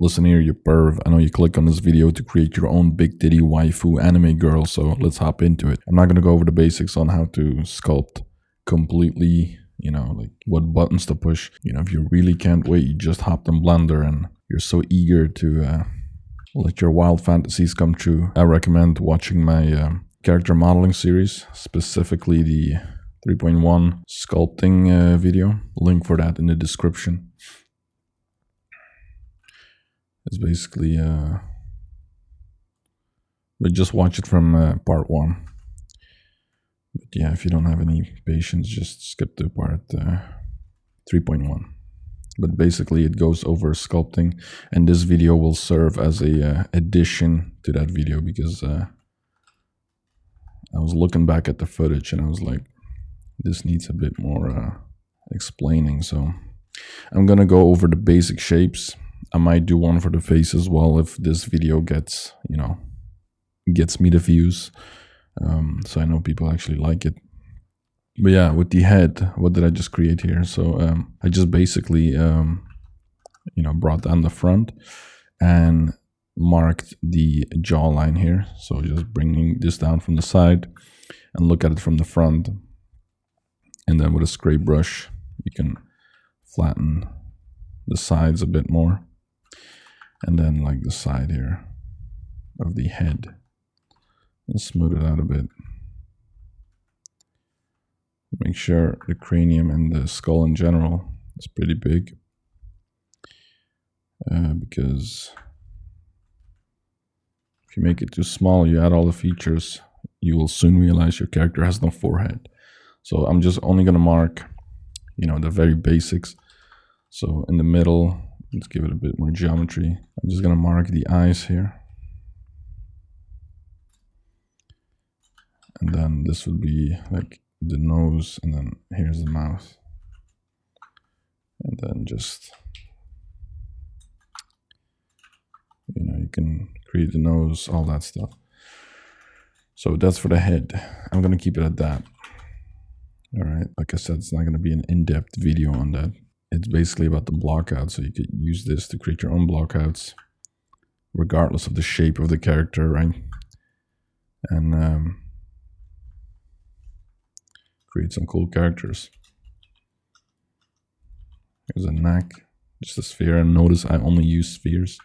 Listen here, you perv. I know you click on this video to create your own big titty waifu anime girl, so let's hop into it. I'm not gonna go over the basics on how to sculpt completely, you know, like what buttons to push. You know, if you really can't wait, you just hopped in Blender and you're so eager to let your wild fantasies come true. I recommend watching my character modeling series, specifically the 3.1 sculpting video. Link for that in the description. It's basically, but just watch it from part 1. But yeah, if you don't have any patience, just skip to part 3.1. But basically it goes over sculpting, and this video will serve as a addition to that video, because I was looking back at the footage and I was like, this needs a bit more explaining. So I'm gonna go over the basic shapes. I might do one for the face as well if this video gets, you know, gets me the views. So I know people actually like it. But yeah, with the head, what did I just create here? So I just basically, you know, brought down the front and marked the jawline here. So just bringing this down from the side and look at it from the front. And then with a scrape brush, you can flatten the sides a bit more. And then like the side here of the head, and smooth it out a bit. Make sure the cranium and the skull in general is pretty big, because if you make it too small, you add all the features, you will soon realize your character has no forehead. So I'm just only gonna mark, you know, the very basics. So in the middle, let's give it a bit more geometry. I'm just gonna mark the eyes here. And then this would be like the nose, and then here's the mouth. And then just, you know, you can create the nose, all that stuff. So that's for the head. I'm gonna keep it at that. All right, like I said, it's not gonna be an in-depth video on that. It's basically about the blockout, so you could use this to create your own blockouts, regardless of the shape of the character, right? And create some cool characters. Here's a neck, just a sphere, and notice I only use spheres.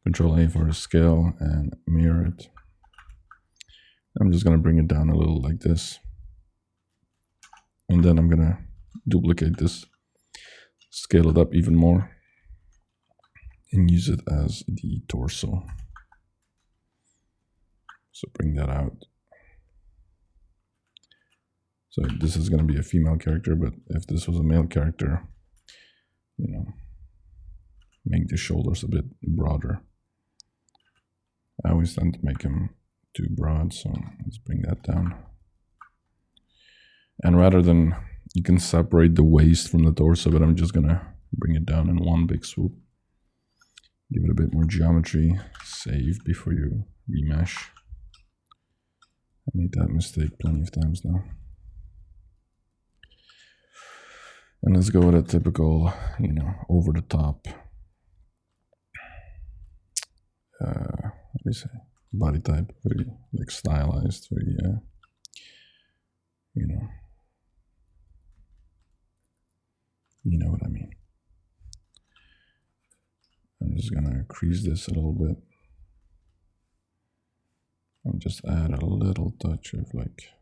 Control A for the scale and mirror it. I'm just gonna bring it down a little like this. And then I'm gonna duplicate this, scale it up even more, and use it as the torso. So bring that out. So this is going to be a female character, but if this was a male character, you know, make the shoulders a bit broader. I always tend to make him too broad, so let's bring that down. And rather than, you can separate the waist from the torso, but I'm just going to bring it down in one big swoop. Give it a bit more geometry. Save before you remesh. I made that mistake plenty of times now. And let's go with a typical, you know, over the top, what do you say, body type, very like stylized, very, you know what I mean. I'm just gonna crease this a little bit and just add a little touch of like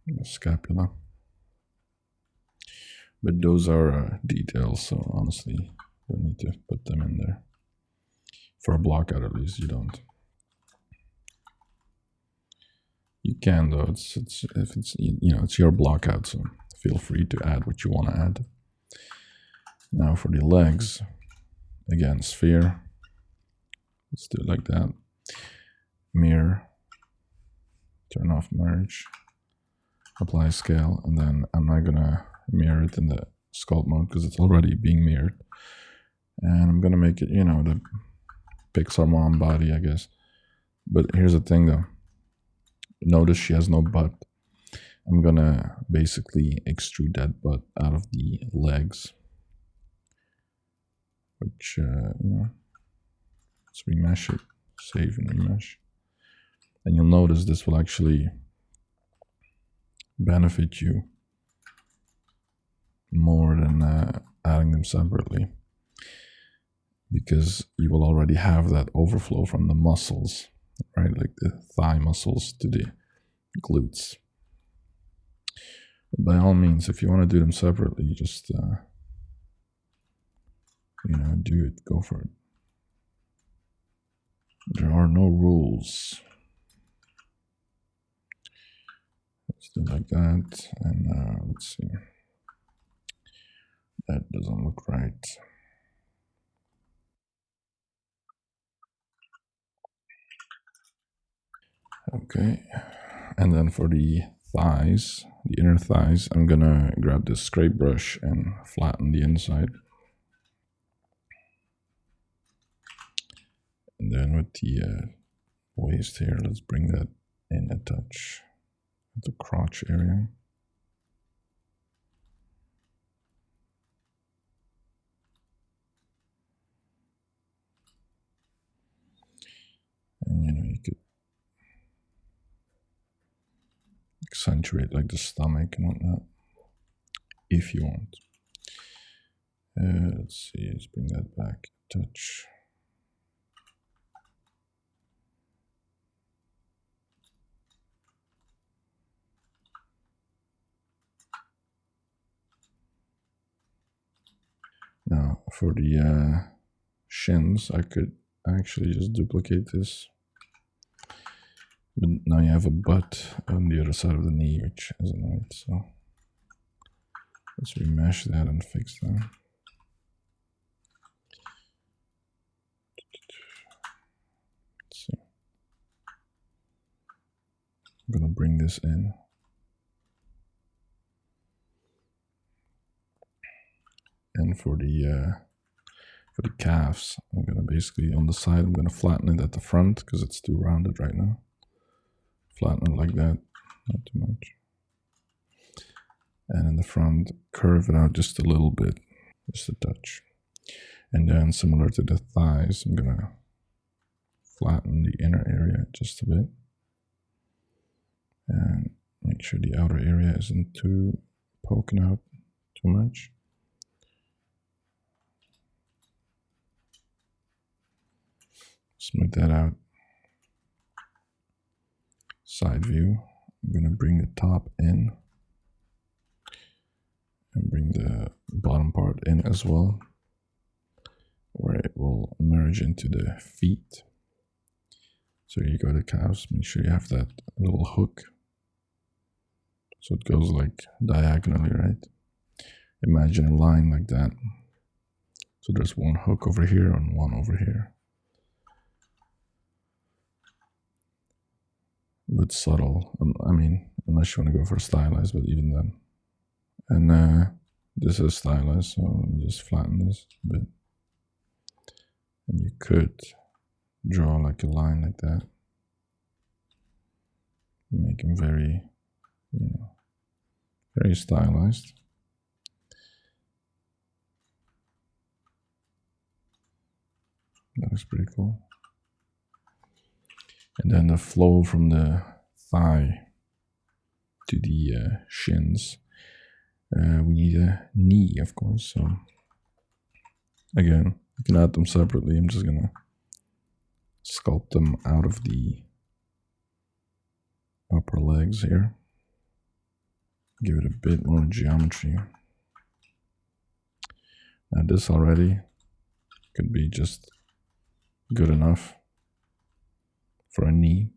the scapula. But those are details, so honestly, don't need to put them in there. For a blockout, at least, you don't. You can though. It's if it's, you know, it's your blockout, so feel free to add what you want to add. Now for the legs, again, sphere. Let's do it like that. Mirror. Turn off merge. Apply scale, and then I'm not gonna mirror it in the sculpt mode because it's already being mirrored. And I'm gonna make it, you know, the Pixar mom body, I guess. But here's the thing though. Notice she has no butt. I'm gonna basically extrude that butt out of the legs. which, let's remesh it, save and remesh. And you'll notice this will actually benefit you more than adding them separately, because you will already have that overflow from the muscles, right? Like the thigh muscles to the glutes. But by all means, if you want to do them separately, just do it, go for it. There are no rules. Let's do it like that, and let's see. That doesn't look right. Okay, and then for the thighs, the inner thighs, I'm gonna grab this scrape brush and flatten the inside. And then with the waist here, let's bring that in a touch at the crotch area. And you could accentuate like the stomach and whatnot if you want. Let's see, let's bring that back a touch. Now for the shins, I could actually just duplicate this. But now you have a butt on the other side of the knee, which isn't right, so let's remesh that and fix that. Let's see. I'm gonna bring this in. And for the calves, I'm gonna basically on the side, I'm gonna flatten it at the front because it's too rounded right now. Flatten it like that, not too much. And in the front, curve it out just a little bit, just a touch. And then similar to the thighs, I'm gonna flatten the inner area just a bit. And make sure the outer area isn't too poking out too much. Smooth that out. Side view, I'm going to bring the top in and bring the bottom part in as well, where it will merge into the feet. So you go to calves, make sure you have that little hook so it goes like diagonally, right? Imagine a line like that. So there's one hook over here and one over here. But subtle, I mean, unless you want to go for stylized, but even then. And this is stylized, so let me just flatten this a bit. And you could draw like a line like that. Make them very, very stylized. That looks pretty cool. And then the flow from the thigh to the shins. We need a knee, of course. So again, you can add them separately. I'm just gonna sculpt them out of the upper legs here. Give it a bit more geometry. Now this already could be just good enough for a knee,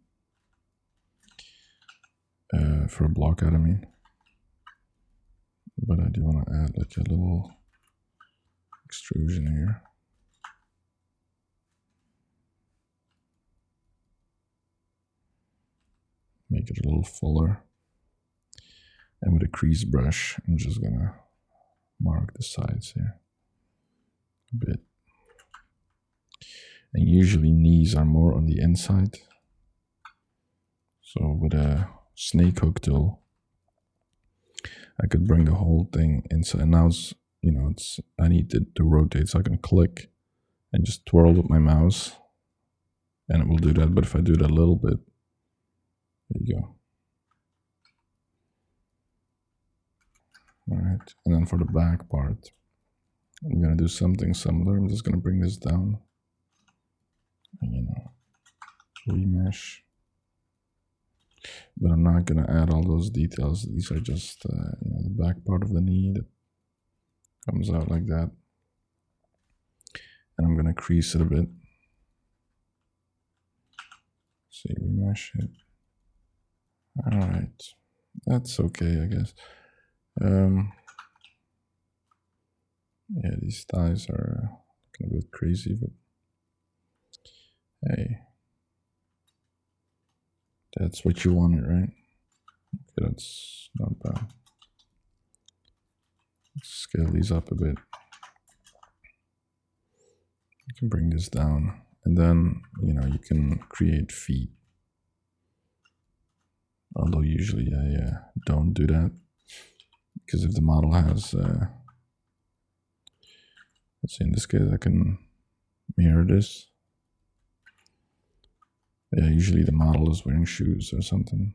for a blockout, I mean. But I do want to add like a little extrusion here. Make it a little fuller. And with a crease brush, I'm just gonna mark the sides here a bit. And usually knees are more on the inside. So with a snake hook tool, I could bring the whole thing inside. And now it's, you know, I need it to rotate, so I can click and just twirl with my mouse, and it will do that. But if I do that a little bit, there you go. All right, and then for the back part, I'm gonna do something similar. I'm just gonna bring this down, and, you know, remesh. But I'm not gonna add all those details. These are just, you know, the back part of the knee that comes out like that. And I'm gonna crease it a bit. See, remesh it. All right, that's okay, I guess. Yeah, these thighs are looking a bit crazy, but hey, that's what you wanted, right? Okay, that's not bad. Let's scale these up a bit. You can bring this down, and then, you know, you can create feet. Although usually I don't do that, because if the model has, let's see, in this case I can mirror this. Yeah, usually the model is wearing shoes or something.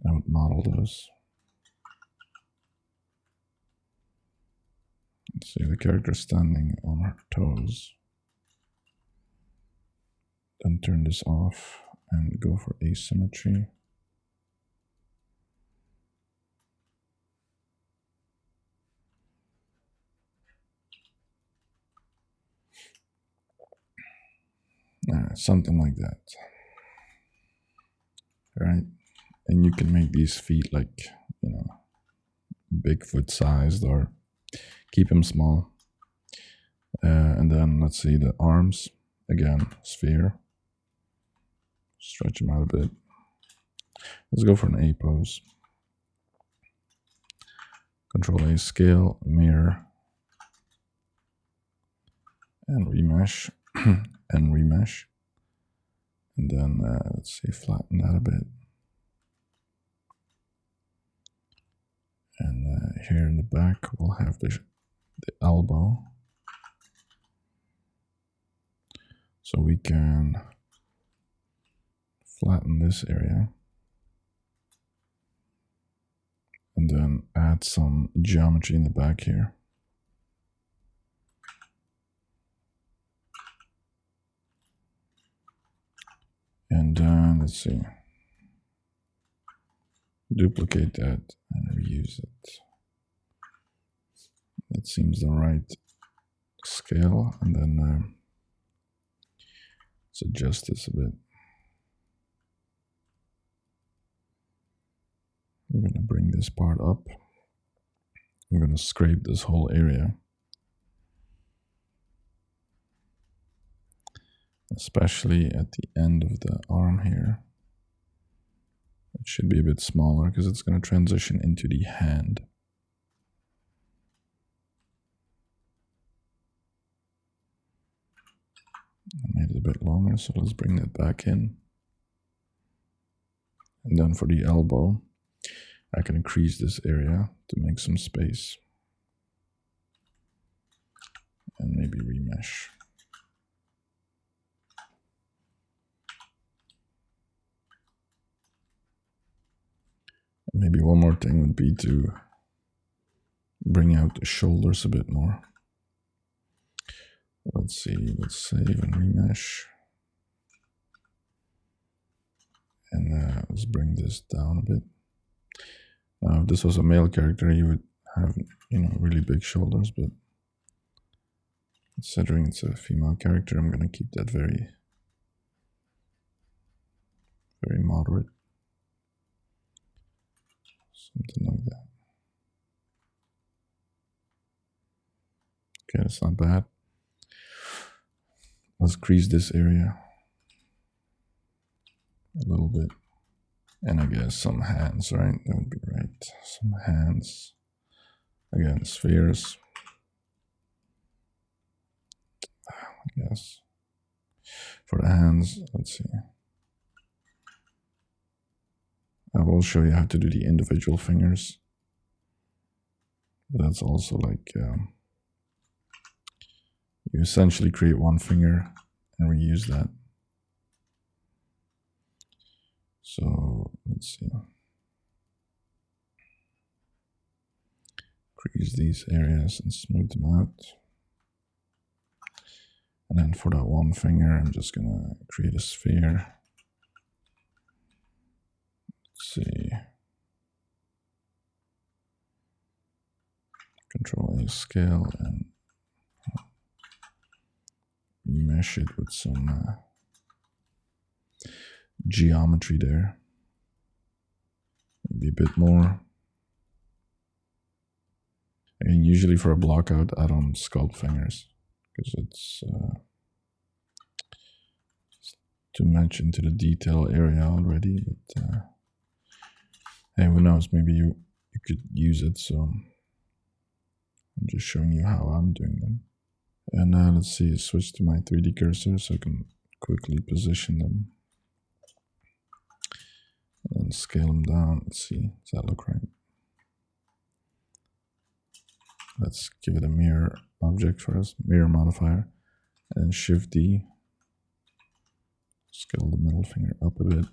I would model those. Let's see, the character standing on her toes. Then turn this off and go for asymmetry. Something like that. Right? And you can make these feet like, you know, Bigfoot sized, or keep them small. And then let's see the arms. Again, sphere. Stretch them out a bit. Let's go for an A pose. Control A, scale, mirror, and remesh, and remesh. And then let's see, flatten that a bit. And here in the back, we'll have the elbow. So we can flatten this area. And then add some geometry in the back here. And then let's see. Duplicate that and reuse it. That seems the right scale. And then let's adjust this a bit. I'm going to bring this part up. I'm going to scrape this whole area. Especially at the end of the arm here. It should be a bit smaller because it's going to transition into the hand. I made it a bit longer, so let's bring that back in. And then for the elbow, I can increase this area to make some space. And maybe remesh. Maybe one more thing would be to bring out the shoulders a bit more. Let's see, let's save and remesh. And let's bring this down a bit. Now, if this was a male character, he would have, you know, really big shoulders, but considering it's a female character, I'm going to keep that very, very moderate. Something like that. Okay, that's not bad. Let's crease this area a little bit. And I guess some hands, right? That would be right. Some hands. Again, spheres. I guess. For the hands, let's see. I will show you how to do the individual fingers. But that's also like you essentially create one finger and reuse that. So let's see. Crease these areas and smooth them out. And then for that one finger, I'm just gonna create a sphere. Let's see. Control A scale and remesh it with some geometry there. Maybe a bit more. And usually for a blockout, I don't sculpt fingers because it's too much into the detail area already. But hey, who knows? Maybe you could use it. So I'm just showing you how I'm doing them. And now let's see, switch to my 3D cursor so I can quickly position them. And scale them down. Let's see, does that look right? Let's give it a mirror object first, mirror modifier, and Shift D. Scale the middle finger up a bit.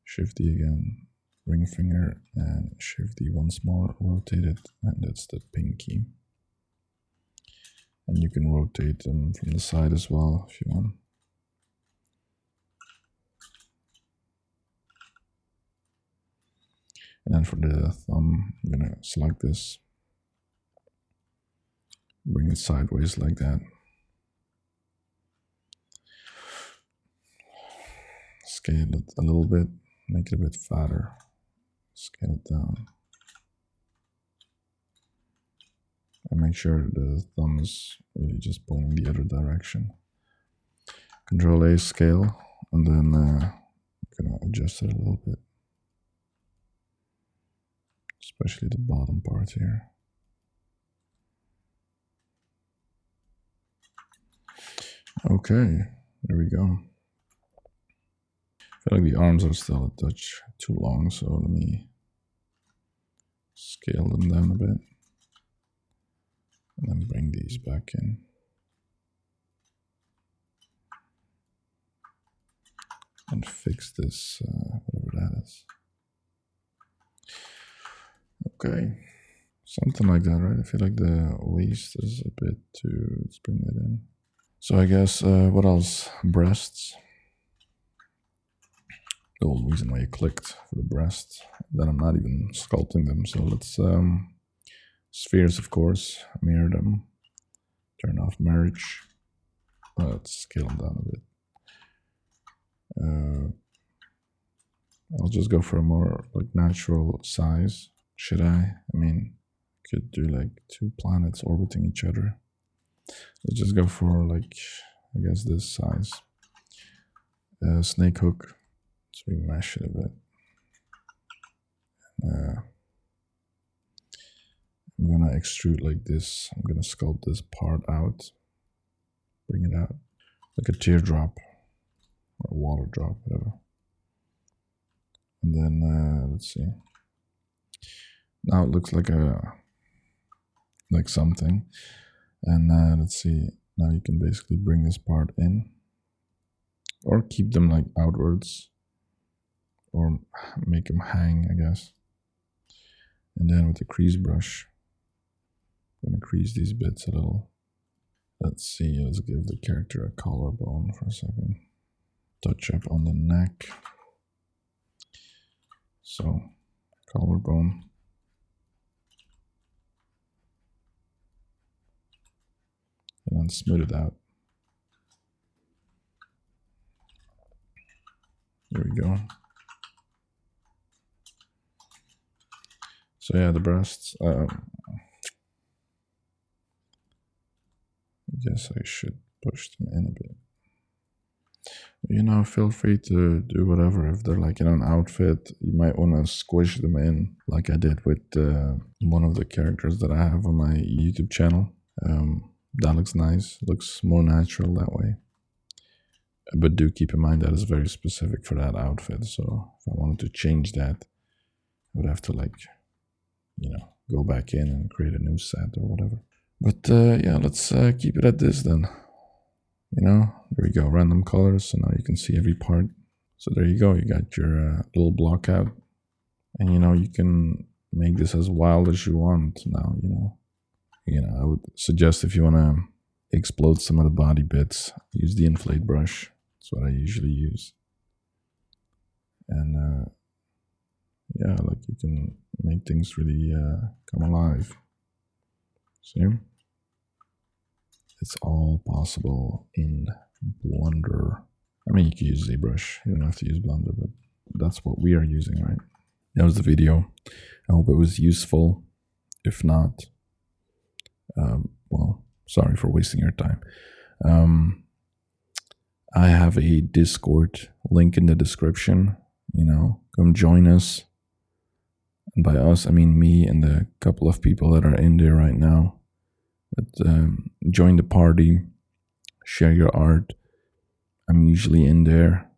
Shift D again, ring finger, and Shift D once more, rotate it, and that's the pinky. And you can rotate them from the side as well if you want. And then for the thumb, I'm gonna select this, bring it sideways like that. Scale it a little bit, make it a bit fatter. Scale it down. And make sure the thumb is really just pointing the other direction. Control A scale, and then I'm gonna adjust it a little bit. Especially the bottom part here. Okay, there we go. I feel like the arms are still a touch too long, so let me scale them down a bit. And then bring these back in. And fix this, whatever that is. Okay, something like that, right? I feel like the waist is a bit too, let's bring that in. So I guess, what else? Breasts. The whole reason why you clicked for the breast. Then I'm not even sculpting them, so let's, spheres of course, mirror them. Turn off merge. Let's scale them down a bit. I'll just go for a more like natural size. Should I? I mean, could do like 2 planets orbiting each other. Let's just go for like, I guess this size. Snake hook. Let's remesh it a bit. I'm gonna extrude like this. I'm gonna sculpt this part out. Bring it out. Like a teardrop. Or a water drop, whatever. And then, let's see. Now it looks like something. And let's see. Now you can basically bring this part in. Or keep them like outwards. Or make them hang, I guess. And then with the crease brush, I'm gonna crease these bits a little. Let's see, let's give the character a collarbone for a second. Touch up on the neck. So, collarbone. And then smooth it out. There we go. So yeah, the breasts. I guess I should push them in a bit. You know, feel free to do whatever. If they're like in an outfit, you might want to squish them in, like I did with one of the characters that I have on my YouTube channel. That looks nice. It looks more natural that way. But do keep in mind that it's very specific for that outfit. So if I wanted to change that, I would have to like, you know, go back in and create a new set or whatever. But yeah, let's keep it at this then. You know, there we go, random colors. So now you can see every part. So there you go, you got your little blockout. And you know, you can make this as wild as you want now, you know. I would suggest if you want to explode some of the body bits, use the inflate brush. That's what I usually use. And yeah, like you can make things really come alive. See? It's all possible in Blender. I mean, you can use ZBrush. You don't have to use Blender, but that's what we are using, right? That was the video. I hope it was useful. If not, well, sorry for wasting your time. I have a Discord link in the description. You know, come join us. And by us, I mean me and the couple of people that are in there right now. But join the party, share your art. I'm usually in there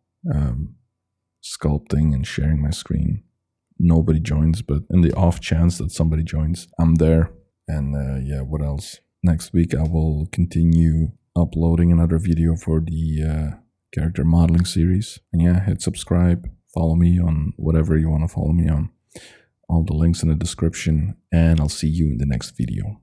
sculpting and sharing my screen. Nobody joins, but in the off chance that somebody joins, I'm there. And yeah, what else? Next week I will continue uploading another video for the character modeling series. And yeah, hit subscribe, follow me on whatever you want to follow me on. All the links in the description, and I'll see you in the next video.